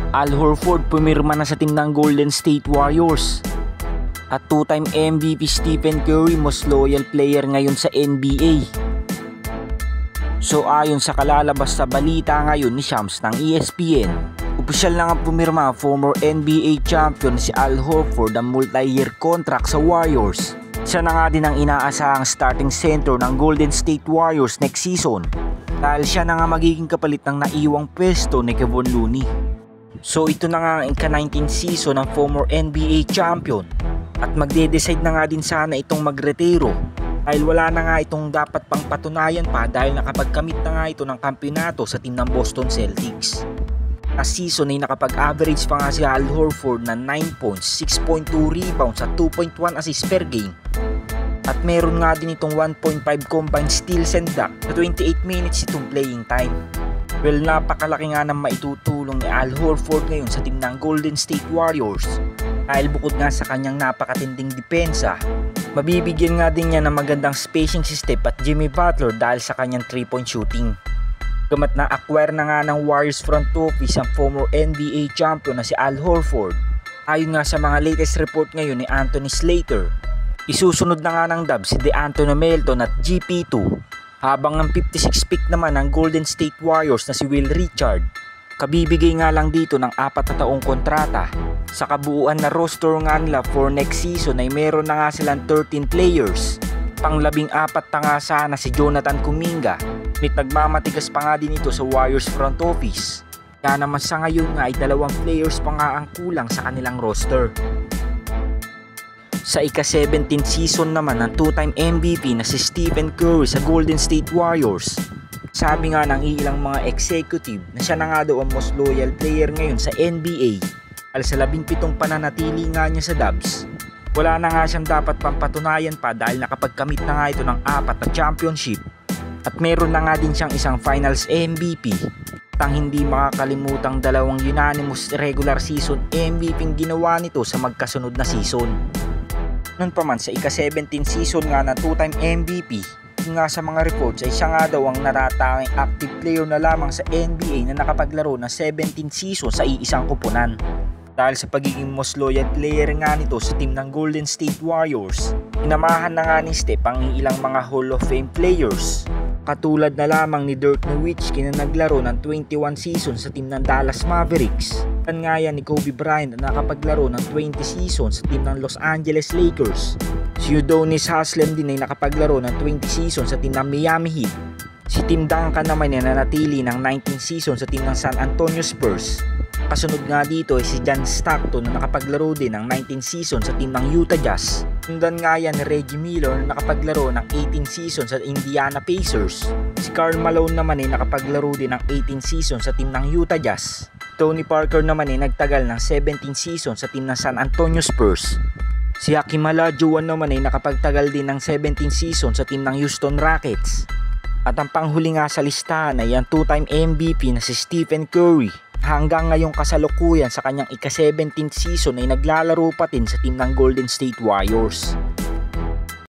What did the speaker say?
Al Horford pumirma na sa team ng Golden State Warriors. At two-time MVP Stephen Curry most loyal player ngayon sa NBA. So ayon sa kalalabas sa balita ngayon ni Shams ng ESPN, opisyal na nga pumirma former NBA champion si Al Horford ang multi-year contract sa Warriors. Siya na nga din ang inaasahang starting center ng Golden State Warriors next season dahil siya na nga magiging kapalit ng naiwang pwesto ni Kevon Looney. So ito na nga ang ika-19 season ng former NBA champion at magde-decide na nga din sana itong magretiro dahil wala na nga itong dapat pang patunayan pa dahil nakapagkamit na nga ito ng kampeonato sa team ng Boston Celtics. Sa season ay nakapag-average pa nga si Al Horford na 9 points, 6.2 rebounds at 2.1 assists per game. At meron nga din itong 1.5 combined steals and blocks sa 28 minutes itong playing time. Well, napakalaki nga ng maitutulong ni Al Horford ngayon sa team ng Golden State Warriors dahil bukod nga sa kanyang napakatinding depensa, mabibigyan nga din niya ng magandang spacing system at Jimmy Butler dahil sa kanyang 3-point shooting. Gamat na acquire na nga ng Warriors front office ang former NBA champion na si Al Horford. Ayon nga sa mga latest report ngayon ni Anthony Slater, isusunod na nga ng Dubs si DeAnthony Melton at GP2. Habang ang 56 pick naman ng Golden State Warriors na si Will Richard, kabibigay nga lang dito ng 4 na taong kontrata. Sa kabuuan na roster nga nila for next season ay meron na nga silang 13 players. Pang-14 na nga sana si Jonathan Kuminga, ngunit nagmamatigas pa nga din ito sa Warriors front office. Kaya naman sa ngayon nga ay 2 players pa nga ang kulang sa kanilang roster. Sa ika-17 season naman ng two-time MVP na si Stephen Curry sa Golden State Warriors, sabi nga ng ilang mga executive na siya na nga daw ang most loyal player ngayon sa NBA dahil sa 17 pananatili nga niya sa Dubs. Wala na nga siyang dapat pampatunayan pa dahil nakapagkamit na nga ito ng 4 na championship at meron na nga din siyang isang finals MVP at ang hindi makakalimutang 2 unanimous regular season MVP ang ginawa nito sa magkasunod na season. Noon pa man sa ika-17 season nga na two-time MVP, nga sa mga reports ay siya nga daw ang natatanging active player na lamang sa NBA na nakapaglaro ng 17 season sa iisang kupunan. Dahil sa pagiging most loyal player nga nito sa team ng Golden State Warriors, inamahan na nga ni Steph ang ilang mga Hall of Fame players. Katulad na lamang ni Dirk Nowitzki na naglaro ng 21 season sa team ng Dallas Mavericks. At nga yan ni Kobe Bryant na nakapaglaro ng 20 seasons sa team ng Los Angeles Lakers. Si Udonis Haslem din ay nakapaglaro ng 20 seasons sa team ng Miami Heat. Si Tim Duncan naman ay nanatili ng 19 seasons sa team ng San Antonio Spurs. Kasunod nga dito ay si John Stockton na nakapaglaro din ng 19 seasons sa team ng Utah Jazz. Sundan nga yan ni Reggie Miller na nakapaglaro ng 18 seasons sa Indiana Pacers. Si Karl Malone naman ay nakapaglaro din ng 18 seasons sa team ng Utah Jazz. Tony Parker naman ay nagtagal ng 17 seasons sa team ng San Antonio Spurs. Si Hakeem Olajuwon naman ay nakapagtagal din ng 17 seasons sa team ng Houston Rockets. At ang panghuli nga sa listahan ay ang two-time MVP na si Stephen Curry. Hanggang ngayong kasalukuyan sa kanyang ika-17th season ay naglalaro pa din sa team ng Golden State Warriors.